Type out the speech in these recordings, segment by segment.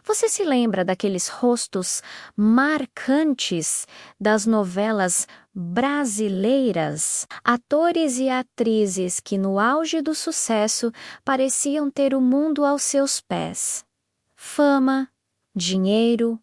Você se lembra daqueles rostos marcantes das novelas brasileiras? Atores e atrizes que, no auge do sucesso, pareciam ter o mundo aos seus pés. Fama, dinheiro,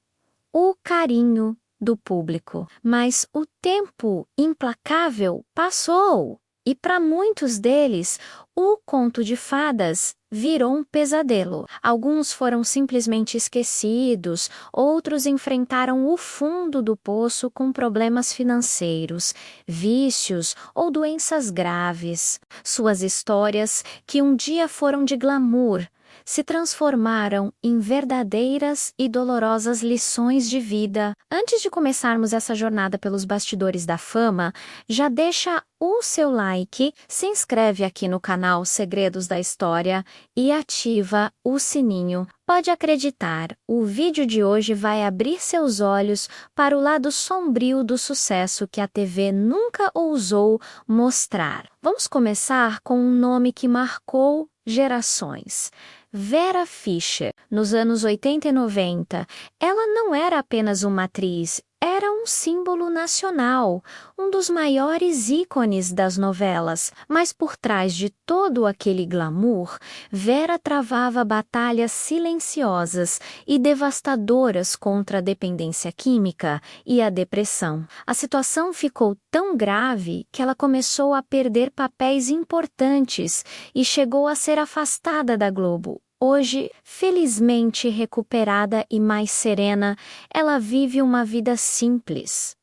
o carinho do público. Mas o tempo implacável passou. E para muitos deles, o conto de fadas virou um pesadelo. Alguns foram simplesmente esquecidos, outros enfrentaram o fundo do poço com problemas financeiros, vícios ou doenças graves. Suas histórias, que um dia foram de glamour, se transformaram em verdadeiras e dolorosas lições de vida. Antes de começarmos essa jornada pelos bastidores da fama, já deixa o seu like, se inscreve aqui no canal Segredos da História e ativa o sininho. Pode acreditar, o vídeo de hoje vai abrir seus olhos para o lado sombrio do sucesso que a TV nunca ousou mostrar. Vamos começar com um nome que marcou gerações. Vera Fischer, nos anos 80 e 90, ela não era apenas uma atriz, era um símbolo nacional, um dos maiores ícones das novelas. Mas por trás de todo aquele glamour, Vera travava batalhas silenciosas e devastadoras contra a dependência química e a depressão. A situação ficou tão grave que ela começou a perder papéis importantes e chegou a ser afastada da Globo. Hoje, felizmente recuperada e mais serena, ela vive uma vida simples,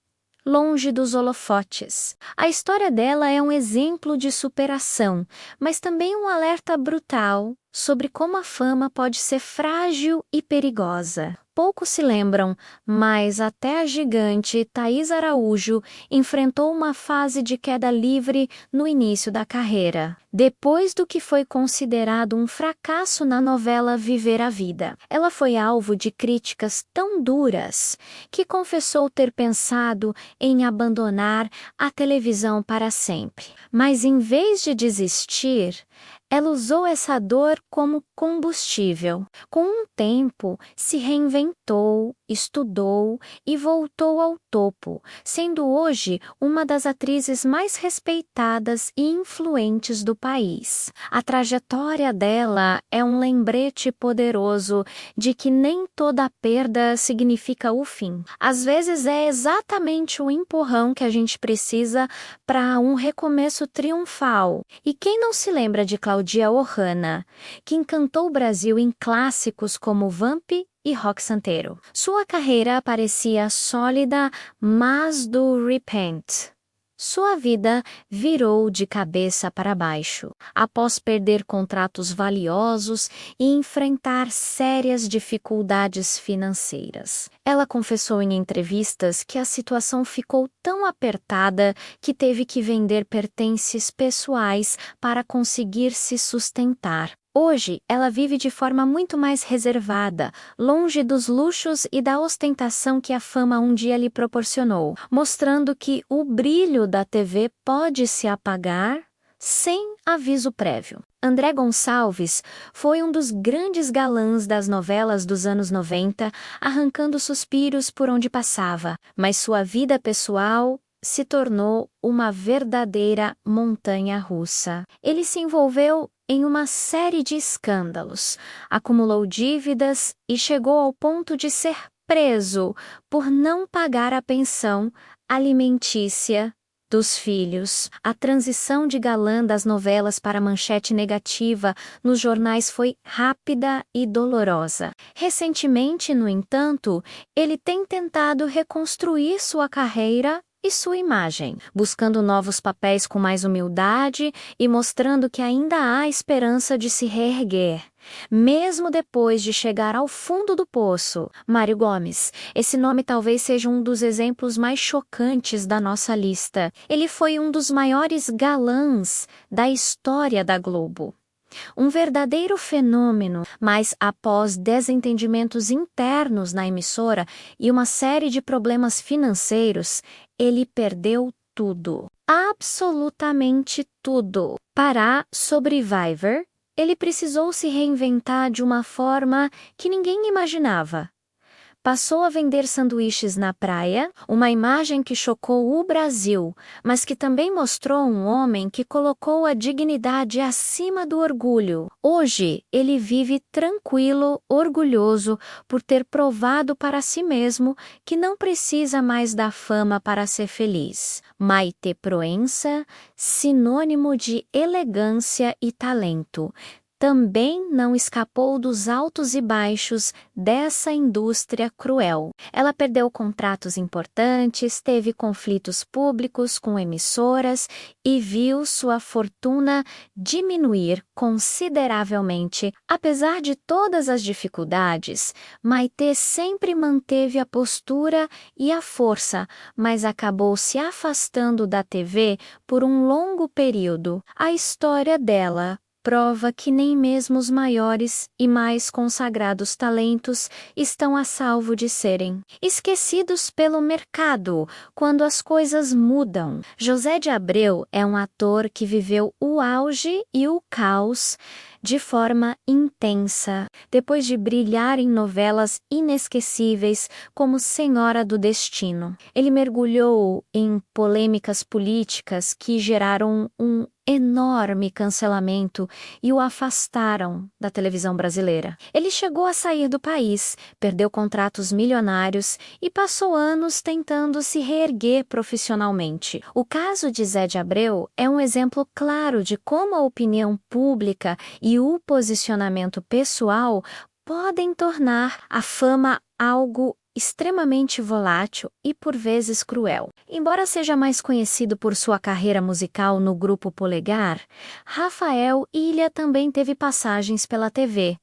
longe dos holofotes. A história dela é um exemplo de superação, mas também um alerta brutal sobre como a fama pode ser frágil e perigosa. Poucos se lembram, mas até a gigante Thaís Araújo enfrentou uma fase de queda livre no início da carreira, depois do que foi considerado um fracasso na novela Viver a Vida. Ela foi alvo de críticas tão duras que confessou ter pensado em abandonar a televisão para sempre. Mas em vez de desistir, ela usou essa dor como combustível. Com o tempo, se reinventou, estudou e voltou ao topo, sendo hoje uma das atrizes mais respeitadas e influentes do país. A trajetória dela é um lembrete poderoso de que nem toda perda significa o fim. Às vezes é exatamente o empurrão que a gente precisa para um recomeço triunfal. E quem não se lembra de Claudia Ohana, que encantou o Brasil em clássicos como Vamp e Rock Santeiro? Sua carreira parecia sólida, mas do repente, sua vida virou de cabeça para baixo, após perder contratos valiosos e enfrentar sérias dificuldades financeiras. Ela confessou em entrevistas que a situação ficou tão apertada que teve que vender pertences pessoais para conseguir se sustentar. Hoje, ela vive de forma muito mais reservada, longe dos luxos e da ostentação que a fama um dia lhe proporcionou, mostrando que o brilho da TV pode se apagar sem aviso prévio. André Gonçalves foi um dos grandes galãs das novelas dos anos 90, arrancando suspiros por onde passava, mas sua vida pessoal se tornou uma verdadeira montanha-russa. Ele se envolveu em uma série de escândalos, acumulou dívidas e chegou ao ponto de ser preso por não pagar a pensão alimentícia dos filhos. A transição de galã das novelas para manchete negativa nos jornais foi rápida e dolorosa. Recentemente, no entanto, ele tem tentado reconstruir sua carreira e sua imagem, buscando novos papéis com mais humildade e mostrando que ainda há esperança de se reerguer, mesmo depois de chegar ao fundo do poço. Mário Gomes, esse nome talvez seja um dos exemplos mais chocantes da nossa lista. Ele foi um dos maiores galãs da história da Globo. Um verdadeiro fenômeno, mas após desentendimentos internos na emissora e uma série de problemas financeiros, ele perdeu tudo. Absolutamente tudo. Para Survivor, ele precisou se reinventar de uma forma que ninguém imaginava. Passou a vender sanduíches na praia, uma imagem que chocou o Brasil, mas que também mostrou um homem que colocou a dignidade acima do orgulho. Hoje, ele vive tranquilo, orgulhoso por ter provado para si mesmo que não precisa mais da fama para ser feliz. Maite Proença, sinônimo de elegância e talento, também não escapou dos altos e baixos dessa indústria cruel. Ela perdeu contratos importantes, teve conflitos públicos com emissoras e viu sua fortuna diminuir consideravelmente. Apesar de todas as dificuldades, Maite sempre manteve a postura e a força, mas acabou se afastando da TV por um longo período. A história dela prova que nem mesmo os maiores e mais consagrados talentos estão a salvo de serem esquecidos pelo mercado quando as coisas mudam. José de Abreu é um ator que viveu o auge e o caos de forma intensa, depois de brilhar em novelas inesquecíveis como Senhora do Destino. Ele mergulhou em polêmicas políticas que geraram um enorme cancelamento e o afastaram da televisão brasileira. Ele chegou a sair do país, perdeu contratos milionários e passou anos tentando se reerguer profissionalmente. O caso de Zé de Abreu é um exemplo claro de como a opinião pública e o posicionamento pessoal podem tornar a fama algo extremamente volátil e por vezes cruel. Embora seja mais conhecido por sua carreira musical no Grupo Polegar, Rafael Ilha também teve passagens pela TV.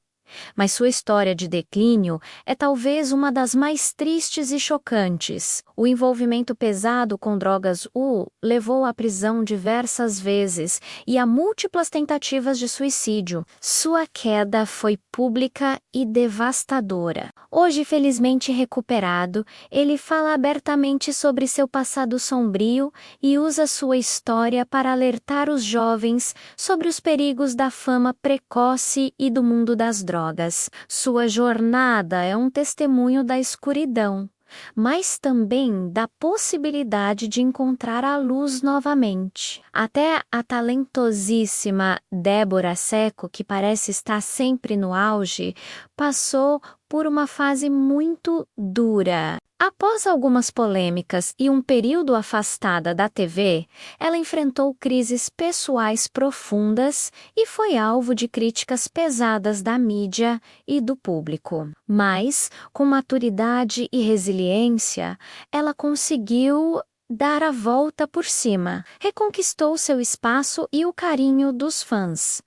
Mas sua história de declínio é talvez uma das mais tristes e chocantes. O envolvimento pesado com drogas o levou à prisão diversas vezes e a múltiplas tentativas de suicídio. Sua queda foi pública e devastadora. Hoje, felizmente recuperado, ele fala abertamente sobre seu passado sombrio e usa sua história para alertar os jovens sobre os perigos da fama precoce e do mundo das drogas. Sua jornada é um testemunho da escuridão, mas também da possibilidade de encontrar a luz novamente. Até a talentosíssima Débora Seco, que parece estar sempre no auge, passou por uma fase muito dura. Após algumas polêmicas e um período afastada da TV, ela enfrentou crises pessoais profundas e foi alvo de críticas pesadas da mídia e do público. Mas, com maturidade e resiliência, ela conseguiu dar a volta por cima, reconquistou seu espaço e o carinho dos fãs.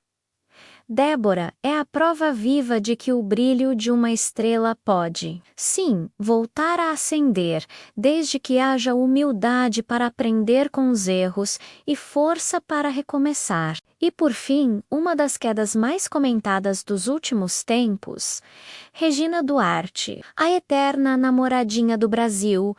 Débora é a prova viva de que o brilho de uma estrela pode, sim, voltar a acender, desde que haja humildade para aprender com os erros e força para recomeçar. E por fim, uma das quedas mais comentadas dos últimos tempos, Regina Duarte, a eterna namoradinha do Brasil,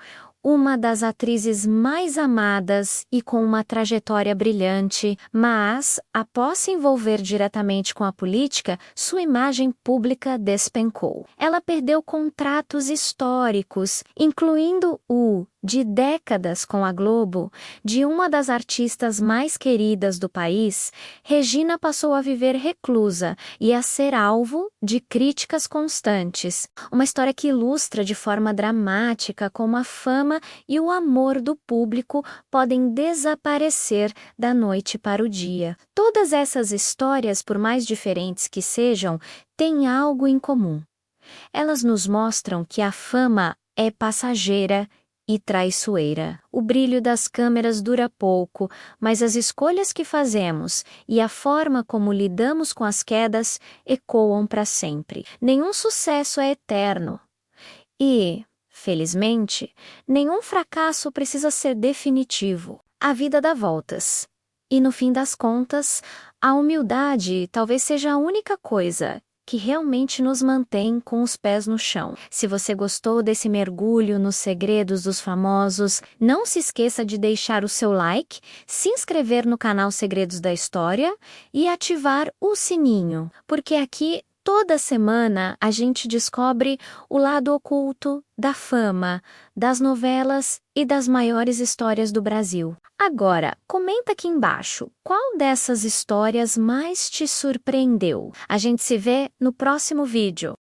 uma das atrizes mais amadas e com uma trajetória brilhante, mas, após se envolver diretamente com a política, sua imagem pública despencou. Ela perdeu contratos históricos, incluindo o de décadas com a Globo, de uma das artistas mais queridas do país. Regina passou a viver reclusa e a ser alvo de críticas constantes. Uma história que ilustra de forma dramática como a fama e o amor do público podem desaparecer da noite para o dia. Todas essas histórias, por mais diferentes que sejam, têm algo em comum. Elas nos mostram que a fama é passageira e traiçoeira. O brilho das câmeras dura pouco, mas as escolhas que fazemos e a forma como lidamos com as quedas ecoam para sempre. Nenhum sucesso é eterno. E, felizmente, nenhum fracasso precisa ser definitivo. A vida dá voltas. E no fim das contas, a humildade talvez seja a única coisa que realmente nos mantém com os pés no chão. Se você gostou desse mergulho nos segredos dos famosos, não se esqueça de deixar o seu like, se inscrever no canal Segredos da História e ativar o sininho, porque aqui toda semana a gente descobre o lado oculto da fama, das novelas e das maiores histórias do Brasil. Agora, comenta aqui embaixo, qual dessas histórias mais te surpreendeu? A gente se vê no próximo vídeo.